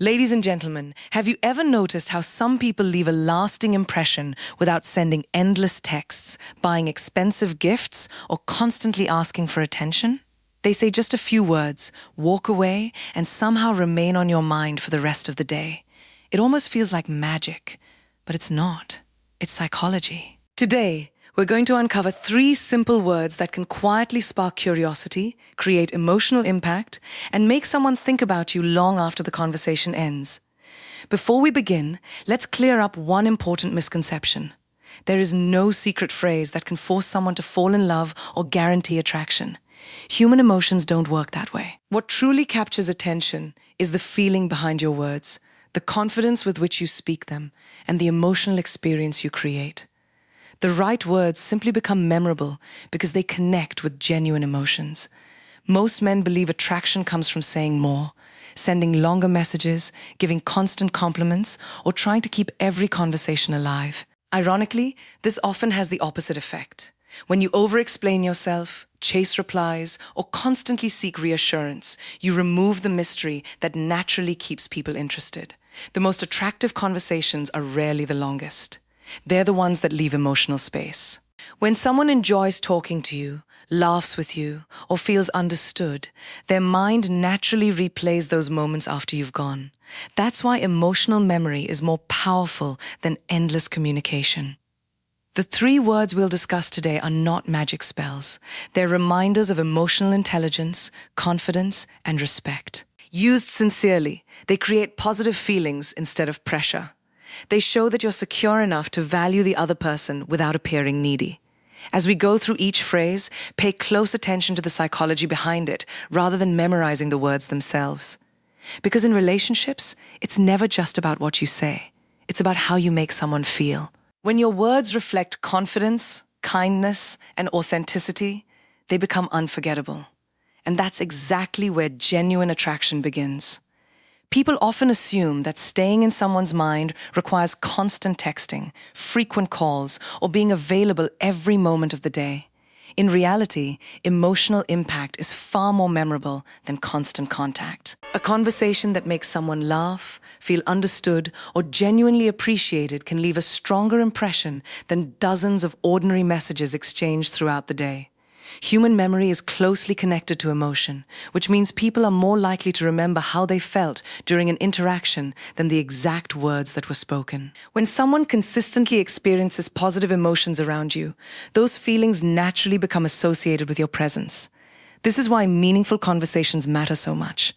Ladies and gentlemen, have you ever noticed how some people leave a lasting impression without sending endless texts, buying expensive gifts, or constantly asking for attention? They say just a few words, walk away, and somehow remain on your mind for the rest of the day. It almost feels like magic, but it's not. It's psychology. Today, we're going to uncover 3 simple words that can quietly spark curiosity, create emotional impact, and make someone think about you long after the conversation ends. Before we begin, let's clear up one important misconception. There is no secret phrase that can force someone to fall in love or guarantee attraction. Human emotions don't work that way. What truly captures attention is the feeling behind your words, the confidence with which you speak them, and the emotional experience you create. The right words simply become memorable because they connect with genuine emotions. Most men believe attraction comes from saying more, sending longer messages, giving constant compliments, or trying to keep every conversation alive. Ironically, this often has the opposite effect. When you over-explain yourself, chase replies, or constantly seek reassurance, you remove the mystery that naturally keeps people interested. The most attractive conversations are rarely the longest. They're the ones that leave emotional space. When someone enjoys talking to you, laughs with you, or feels understood, their mind naturally replays those moments after you've gone. That's why emotional memory is more powerful than endless communication. The 3 words we'll discuss today are not magic spells. They're reminders of emotional intelligence, confidence, and respect. Used sincerely, they create positive feelings instead of pressure. They show that you're secure enough to value the other person without appearing needy. As we go through each phrase, pay close attention to the psychology behind it rather than memorizing the words themselves. Because in relationships, it's never just about what you say. It's about how you make someone feel. When your words reflect confidence, kindness, and authenticity, they become unforgettable. And that's exactly where genuine attraction begins. People often assume that staying in someone's mind requires constant texting, frequent calls, or being available every moment of the day. In reality, emotional impact is far more memorable than constant contact. A conversation that makes someone laugh, feel understood, or genuinely appreciated can leave a stronger impression than dozens of ordinary messages exchanged throughout the day. Human memory is closely connected to emotion, which means people are more likely to remember how they felt during an interaction than the exact words that were spoken. When someone consistently experiences positive emotions around you, those feelings naturally become associated with your presence. This is why meaningful conversations matter so much.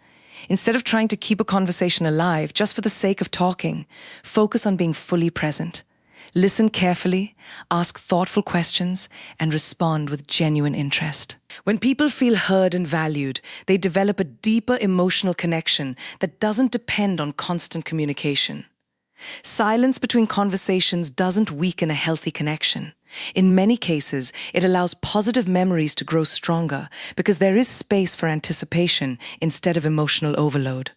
Instead of trying to keep a conversation alive just for the sake of talking, focus on being fully present. Listen carefully, ask thoughtful questions, and respond with genuine interest. When people feel heard and valued, they develop a deeper emotional connection that doesn't depend on constant communication. Silence between conversations doesn't weaken a healthy connection. In many cases, it allows positive memories to grow stronger because there is space for anticipation instead of emotional overload.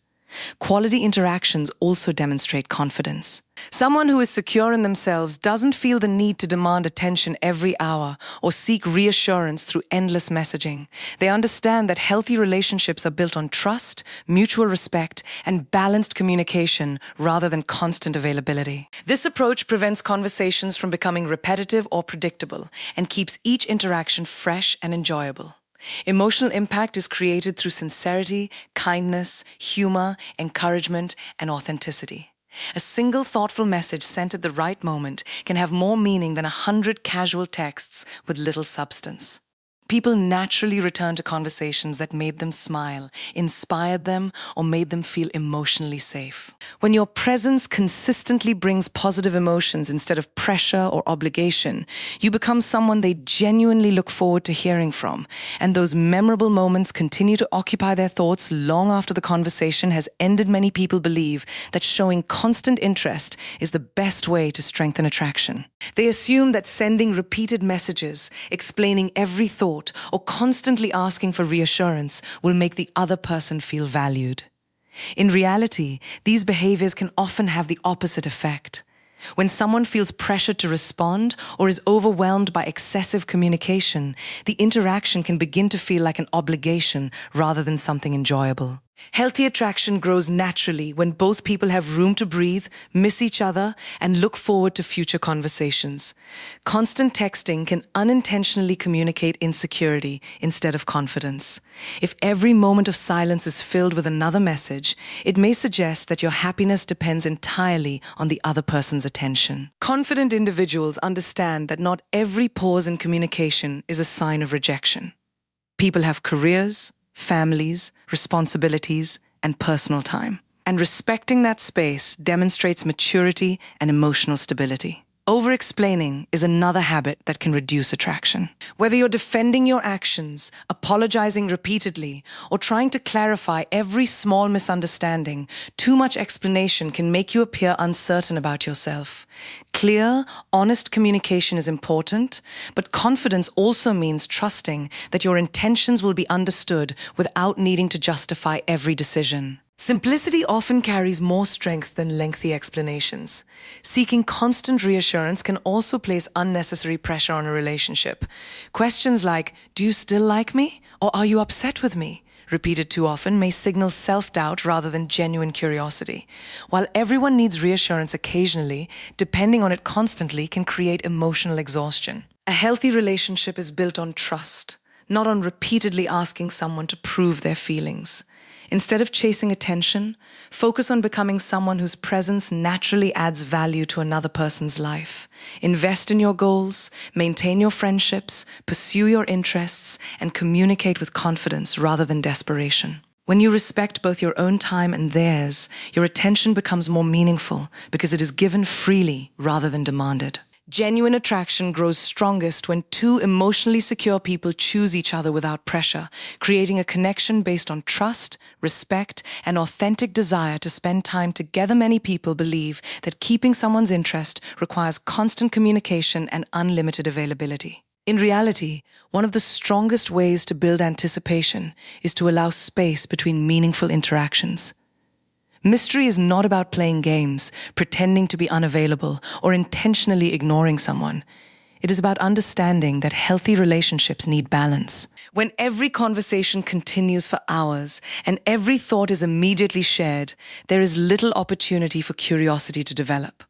Quality interactions also demonstrate confidence. Someone who is secure in themselves doesn't feel the need to demand attention every hour or seek reassurance through endless messaging. They understand that healthy relationships are built on trust, mutual respect, and balanced communication rather than constant availability. This approach prevents conversations from becoming repetitive or predictable and keeps each interaction fresh and enjoyable. Emotional impact is created through sincerity, kindness, humor, encouragement, and authenticity. A single thoughtful message sent at the right moment can have more meaning than 100 casual texts with little substance. People naturally return to conversations that made them smile, inspired them, or made them feel emotionally safe. When your presence consistently brings positive emotions instead of pressure or obligation, you become someone they genuinely look forward to hearing from, and those memorable moments continue to occupy their thoughts long after the conversation has ended. Many people believe that showing constant interest is the best way to strengthen attraction. They assume that sending repeated messages, explaining every thought, or constantly asking for reassurance will make the other person feel valued. In reality, these behaviors can often have the opposite effect. When someone feels pressured to respond or is overwhelmed by excessive communication, the interaction can begin to feel like an obligation rather than something enjoyable. Healthy attraction grows naturally when both people have room to breathe, miss each other, and look forward to future conversations. Constant texting can unintentionally communicate insecurity instead of confidence. If every moment of silence is filled with another message, it may suggest that your happiness depends entirely on the other person's attention. Confident individuals understand that not every pause in communication is a sign of rejection. People have careers, families, responsibilities, and personal time. And respecting that space demonstrates maturity and emotional stability. Over-explaining is another habit that can reduce attraction. Whether you're defending your actions, apologizing repeatedly, or trying to clarify every small misunderstanding, too much explanation can make you appear uncertain about yourself. Clear, honest communication is important, but confidence also means trusting that your intentions will be understood without needing to justify every decision. Simplicity often carries more strength than lengthy explanations. Seeking constant reassurance can also place unnecessary pressure on a relationship. Questions like, "Do you still like me?" or "Are you upset with me?" repeated too often may signal self-doubt rather than genuine curiosity. While everyone needs reassurance occasionally, depending on it constantly can create emotional exhaustion. A healthy relationship is built on trust, not on repeatedly asking someone to prove their feelings. Instead of chasing attention, focus on becoming someone whose presence naturally adds value to another person's life. Invest in your goals, maintain your friendships, pursue your interests, and communicate with confidence rather than desperation. When you respect both your own time and theirs, your attention becomes more meaningful because it is given freely rather than demanded. Genuine attraction grows strongest when two emotionally secure people choose each other without pressure, creating a connection based on trust, respect, and authentic desire to spend time together. Many people believe that keeping someone's interest requires constant communication and unlimited availability. In reality, one of the strongest ways to build anticipation is to allow space between meaningful interactions. Mystery is not about playing games, pretending to be unavailable, or intentionally ignoring someone. It is about understanding that healthy relationships need balance. When every conversation continues for hours and every thought is immediately shared, there is little opportunity for curiosity to develop.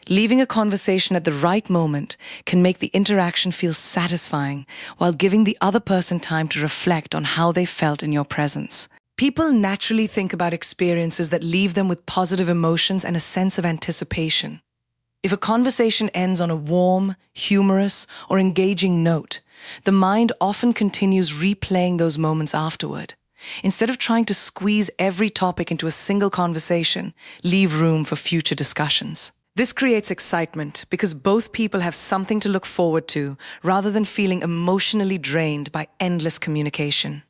Leaving a conversation at the right moment can make the interaction feel satisfying while giving the other person time to reflect on how they felt in your presence. People naturally think about experiences that leave them with positive emotions and a sense of anticipation. If a conversation ends on a warm, humorous, or engaging note, the mind often continues replaying those moments afterward. Instead of trying to squeeze every topic into a single conversation, leave room for future discussions. This creates excitement because both people have something to look forward to rather than feeling emotionally drained by endless communication.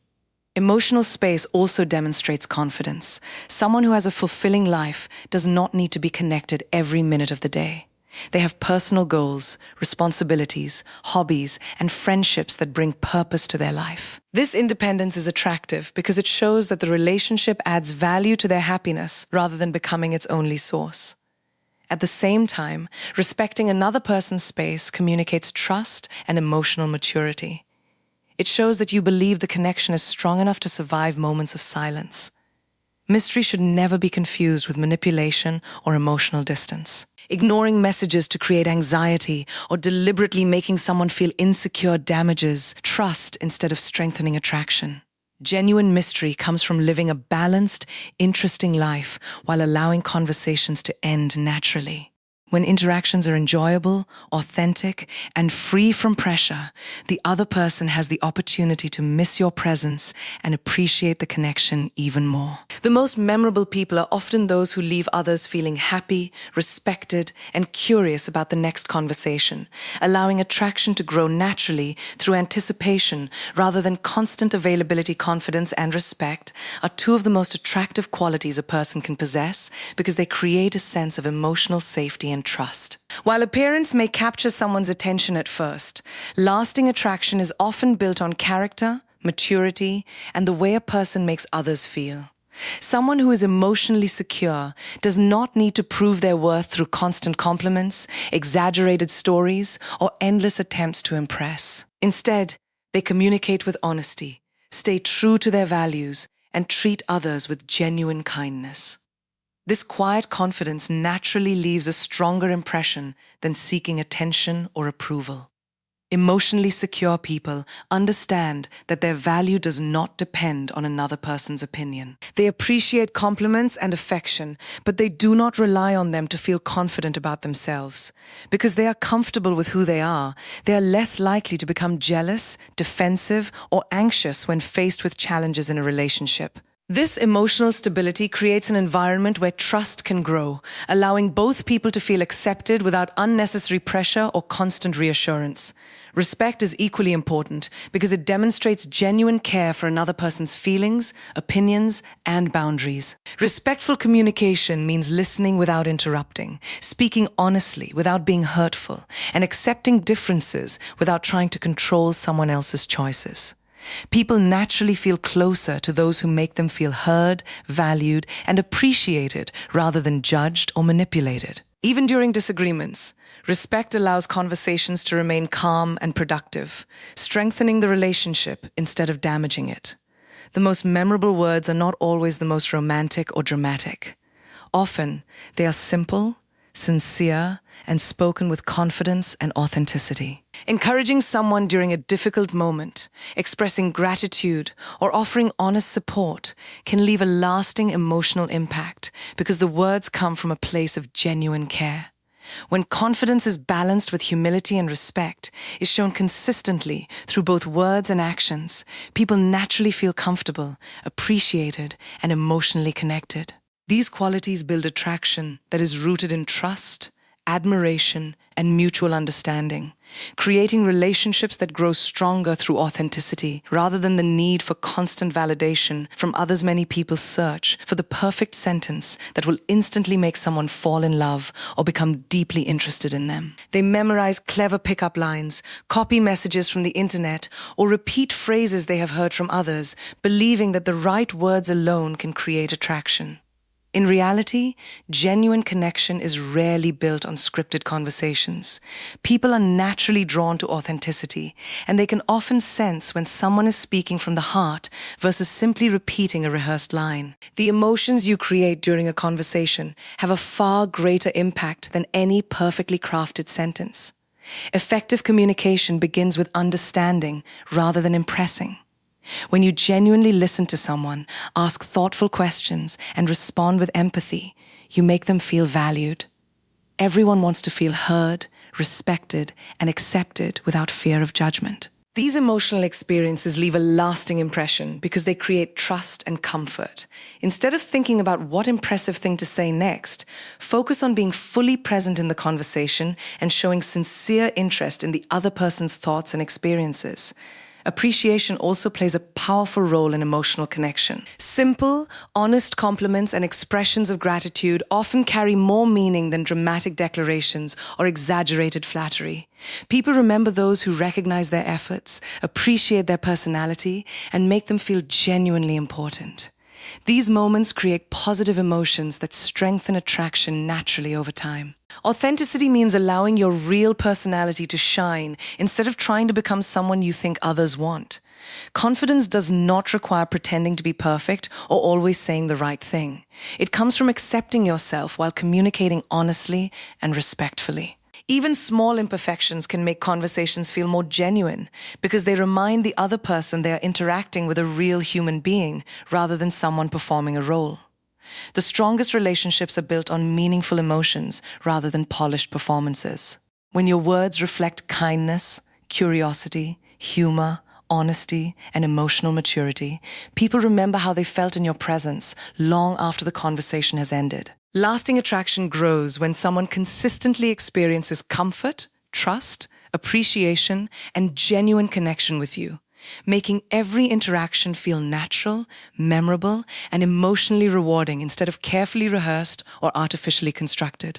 Emotional space also demonstrates confidence. Someone who has a fulfilling life does not need to be connected every minute of the day. They have personal goals, responsibilities, hobbies, and friendships that bring purpose to their life. This independence is attractive because it shows that the relationship adds value to their happiness rather than becoming its only source. At the same time, respecting another person's space communicates trust and emotional maturity. It shows that you believe the connection is strong enough to survive moments of silence. Mystery should never be confused with manipulation or emotional distance. Ignoring messages to create anxiety or deliberately making someone feel insecure damages trust instead of strengthening attraction. Genuine mystery comes from living a balanced, interesting life while allowing conversations to end naturally. When interactions are enjoyable, authentic, and free from pressure, the other person has the opportunity to miss your presence and appreciate the connection even more. The most memorable people are often those who leave others feeling happy, respected, and curious about the next conversation, allowing attraction to grow naturally through anticipation rather than constant availability. Confidence and respect are two of the most attractive qualities a person can possess because they create a sense of emotional safety and trust. While appearance may capture someone's attention at first, lasting attraction is often built on character, maturity, and the way a person makes others feel. Someone who is emotionally secure does not need to prove their worth through constant compliments, exaggerated stories, or endless attempts to impress. Instead, they communicate with honesty, stay true to their values, and treat others with genuine kindness. This quiet confidence naturally leaves a stronger impression than seeking attention or approval. Emotionally secure people understand that their value does not depend on another person's opinion. They appreciate compliments and affection, but they do not rely on them to feel confident about themselves. Because they are comfortable with who they are less likely to become jealous, defensive, or anxious when faced with challenges in a relationship. This emotional stability creates an environment where trust can grow, allowing both people to feel accepted without unnecessary pressure or constant reassurance. Respect is equally important because it demonstrates genuine care for another person's feelings, opinions, and boundaries. Respectful communication means listening without interrupting, speaking honestly without being hurtful, and accepting differences without trying to control someone else's choices. People naturally feel closer to those who make them feel heard, valued, and appreciated rather than judged or manipulated. Even during disagreements, respect allows conversations to remain calm and productive, strengthening the relationship instead of damaging it. The most memorable words are not always the most romantic or dramatic. Often, they are simple, sincere, and spoken with confidence and authenticity. Encouraging someone during a difficult moment, expressing gratitude, or offering honest support can leave a lasting emotional impact because the words come from a place of genuine care. When confidence is balanced with humility and respect, is shown consistently through both words and actions, people naturally feel comfortable, appreciated, and emotionally connected. These qualities build attraction that is rooted in trust, admiration, and mutual understanding, creating relationships that grow stronger through authenticity rather than the need for constant validation from others. Many people search for the perfect sentence that will instantly make someone fall in love or become deeply interested in them. They memorize clever pickup lines, copy messages from the internet, or repeat phrases they have heard from others, believing that the right words alone can create attraction. In reality, genuine connection is rarely built on scripted conversations. People are naturally drawn to authenticity, and they can often sense when someone is speaking from the heart versus simply repeating a rehearsed line. The emotions you create during a conversation have a far greater impact than any perfectly crafted sentence. Effective communication begins with understanding rather than impressing. When you genuinely listen to someone, ask thoughtful questions, and respond with empathy, you make them feel valued. Everyone wants to feel heard, respected, and accepted without fear of judgment. These emotional experiences leave a lasting impression because they create trust and comfort. Instead of thinking about what impressive thing to say next, focus on being fully present in the conversation and showing sincere interest in the other person's thoughts and experiences. Appreciation also plays a powerful role in emotional connection. Simple, honest compliments and expressions of gratitude often carry more meaning than dramatic declarations or exaggerated flattery. People remember those who recognize their efforts, appreciate their personality, and make them feel genuinely important. These moments create positive emotions that strengthen attraction naturally over time. Authenticity means allowing your real personality to shine instead of trying to become someone you think others want. Confidence does not require pretending to be perfect or always saying the right thing. It comes from accepting yourself while communicating honestly and respectfully. Even small imperfections can make conversations feel more genuine because they remind the other person they are interacting with a real human being rather than someone performing a role. The strongest relationships are built on meaningful emotions rather than polished performances. When your words reflect kindness, curiosity, humor, honesty, and emotional maturity, people remember how they felt in your presence long after the conversation has ended. Lasting attraction grows when someone consistently experiences comfort, trust, appreciation, and genuine connection with you, making every interaction feel natural, memorable, and emotionally rewarding instead of carefully rehearsed or artificially constructed.